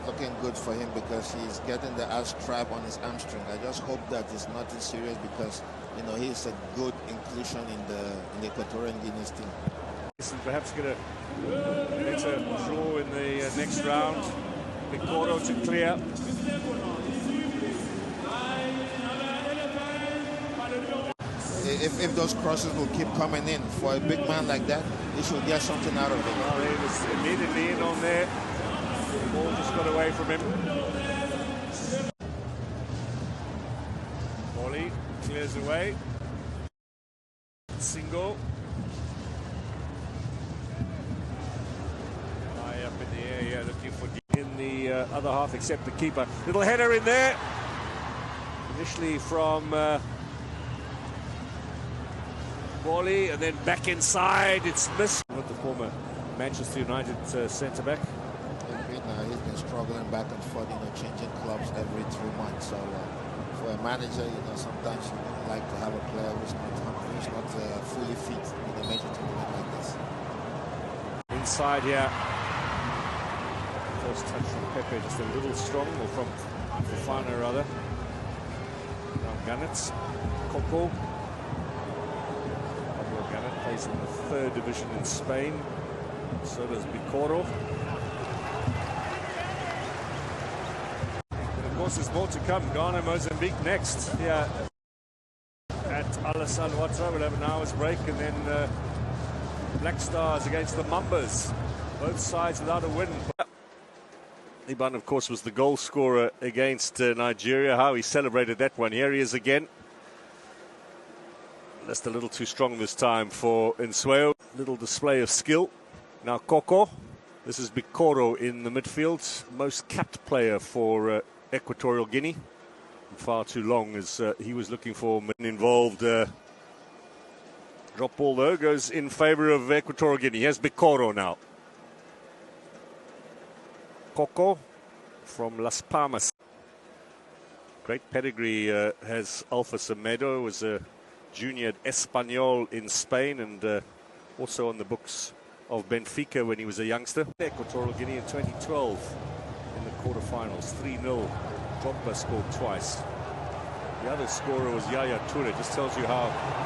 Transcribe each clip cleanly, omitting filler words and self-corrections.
looking good for him because he's getting the ass strap on his hamstring. I just hope that it's nothing serious because, you know, he's a good inclusion in the Equatorial Guinea's team. Perhaps get a better draw in the next round. Bikoro to clear. If those crosses will keep coming in for a big man like that, he should get something out of it. Well, he was immediately in on there. The ball just got away from him. Volley clears away. Single. High up in the air, yeah, looking for in the other half, except the keeper. Little header in there. Initially from volley, and then back inside. It's missed. With the former Manchester United centre-back. He's been struggling back and forth, you know, changing clubs every 3 months. So for a manager, you know, sometimes you don't like to have a player who's not fully fit in a major tournament like this. Inside here. First touch from Pepe, just a little strong, or from Fofana rather. Now Gunnets, Coco. Gunnett plays in the 3rd division in Spain. So does Bikoro. And of course, there's more to come. Ghana, Mozambique next. Here at Alassane Ouattara. We'll have an hour's break, and then Black Stars against the Mambas. Both sides without a win. Iban, of course, was the goal scorer against Nigeria. How he celebrated that one. Here he is again. Just a little too strong this time for Nsweo. Little display of skill. Now Coco. This is Bikoro in the midfield. Most capped player for Equatorial Guinea. Far too long as he was looking for involved. Drop ball though goes in favour of Equatorial Guinea. Here's Bikoro now. Coco from Las Palmas. Great pedigree has Alpha Semedo. Was a junior at Espanyol in Spain, and also on the books of Benfica when he was a youngster. Equatorial Guinea in 2012 in the quarterfinals, 3-0. Drogba scored twice. The other scorer was Yaya Toure. Just tells you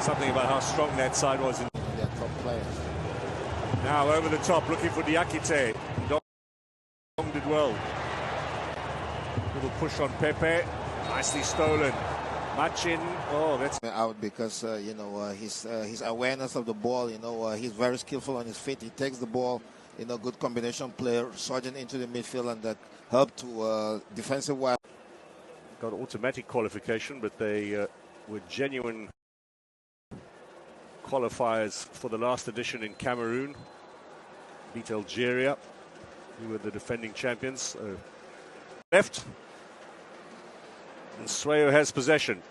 something about how strong that side was. They're top players. Now over the top, looking for Diakite. Dong did well. Little push on Pepe. Nicely stolen. Machin, oh, that's out because you know, his awareness of the ball. You know, he's very skillful on his feet. He takes the ball. You know, good combination player, surging into the midfield, and that helped to defensive wise. Got automatic qualification, but they were genuine qualifiers for the last edition in Cameroon. Beat Algeria, who were the defending champions. Left. And Nsweo has possession.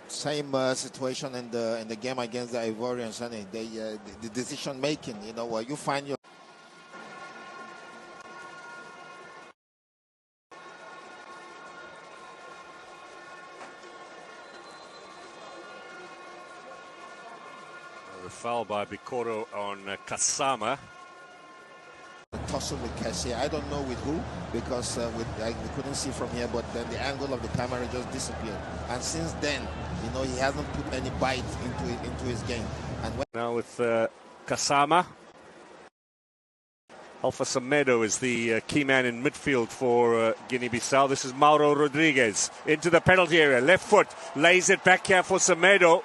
Same situation in the game against the Ivorians, and the decision making. You know, you find your. A foul by Bikoro on Kasama. Tussle with Cassie. I don't know with who, because we couldn't see from here, but then the angle of the camera just disappeared. And since then, you know, he hasn't put any bite into his game. And now with Kasama. Alpha Semedo is the key man in midfield for Guinea-Bissau. This is Mauro Rodriguez into the penalty area. Left foot, lays it back here for Semedo.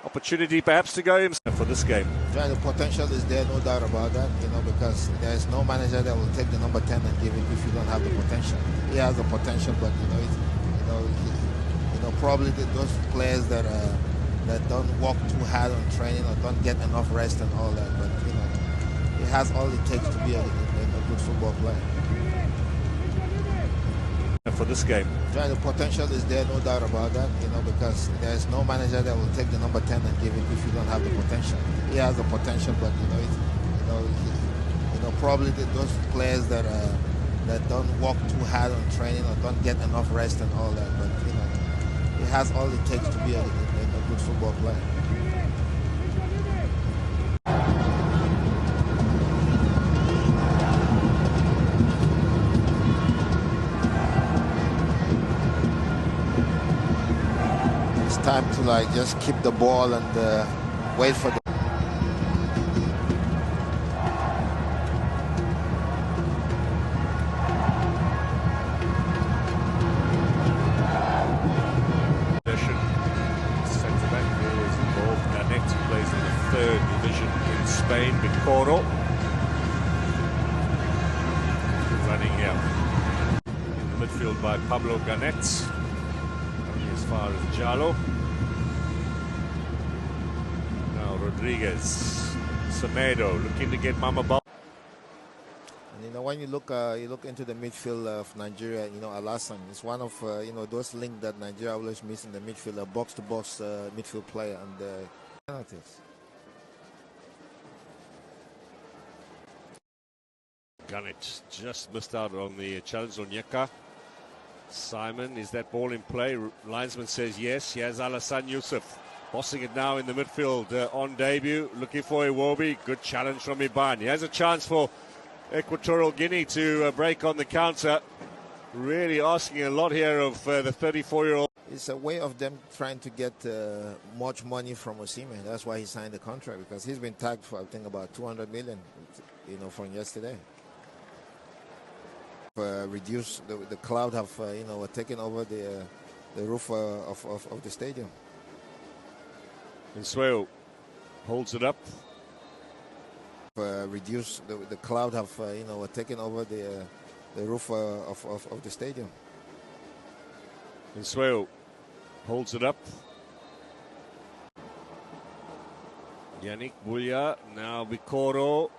Opportunity perhaps to go himself for this game. Yeah, the potential is there, no doubt about that, you know, because there's no manager that will take the number 10 and give it if you don't have the potential. He has the potential, but you know, probably those players that don't work too hard on training or don't get enough rest and all that, but you know, he has all it takes to be a good football player. For this game. Yeah, the potential is there, no doubt about that, you know, because there's no manager that will take the number 10 and give it if you don't have the potential. He has the potential, but you know, probably those players that don't work too hard on training or don't get enough rest and all that, but you know, he has all it takes to be a good football player. time to like just keep the ball and wait for the centre back always involved. Garnett plays in the 3rd division in Spain. Bikoro running here in the midfield by Pablo Garnett, only as far as Jalo. Now Rodriguez, Semedo looking to get Mama Ball. And you know, when you look into the midfield of Nigeria, you know, Alassane is one of you know, those links that Nigeria always miss in the midfield, a box-to-box midfield player, and penalties. Garnett just missed out on the challenge on Nyeka. Simon, is that ball in play? Linesman says yes. Here's Alassane Youssef bossing it now in the midfield on debut, looking for Iwobi. Good challenge from Iban. He has a chance for Equatorial Guinea to break on the counter. Really asking a lot here of the 34-year-old. It's a way of them trying to get much money from Osimhen. That's why he signed the contract, because he's been tagged for, I think, about 200 million, you know, from yesterday. Reduce the cloud have you know, taken over the roof of the stadium. And Swale holds it up. Reduce the cloud have you know, taken over the roof of the stadium. And Swale holds it up. Yannick Boulia, now Bikoro.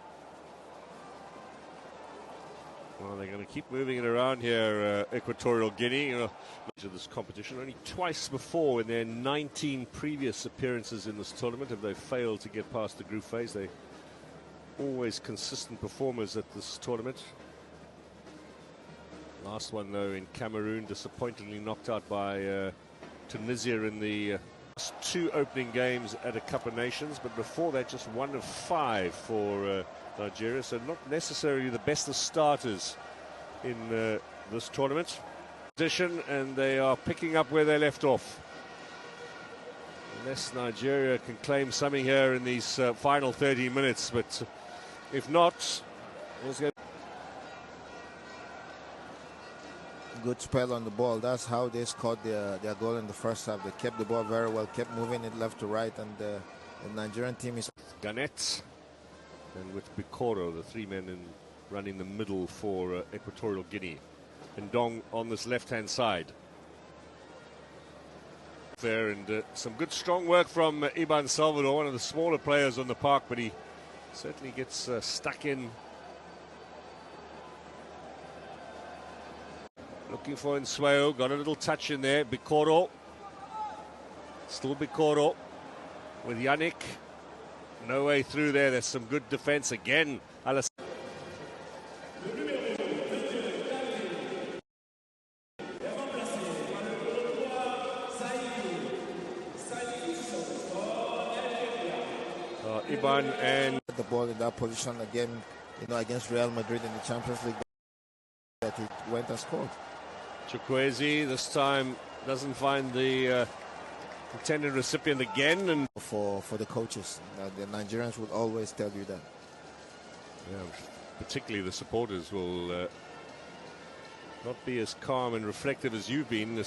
Well, they're going to keep moving it around here, Equatorial Guinea. You know, to this competition, only twice before in their 19 previous appearances in this tournament have they failed to get past the group phase. They always consistent performers at this tournament. Last one, though, in Cameroon, disappointingly knocked out by Tunisia in the 2 opening games at a Cup of Nations, but before that, just 1 of 5 for Nigeria, so not necessarily the best of starters in this tournament. And they are picking up where they left off. Unless Nigeria can claim something here in these final 30 minutes, but if not, let's go. Good spell on the ball. That's how they scored their goal in the first half. They kept the ball very well, kept moving it left to right, and the Nigerian team is... Garnett, and with Bikoro, the 3 men running the middle for Equatorial Guinea. And Dong on this left-hand side. There, and some good strong work from Iban Salvador, one of the smaller players on the park, but he certainly gets stuck in. Looking for Nsweo, got a little touch in there. Bikoro, still Bikoro with Yannick. No way through there. There's some good defense again. Iban and the ball in that position again, you know, against Real Madrid in the Champions League, that he went and scored. Chukwueze this time doesn't find the intended recipient again, and for the coaches, the Nigerians would always tell you that. Yeah, particularly the supporters will not be as calm and reflective as you've been.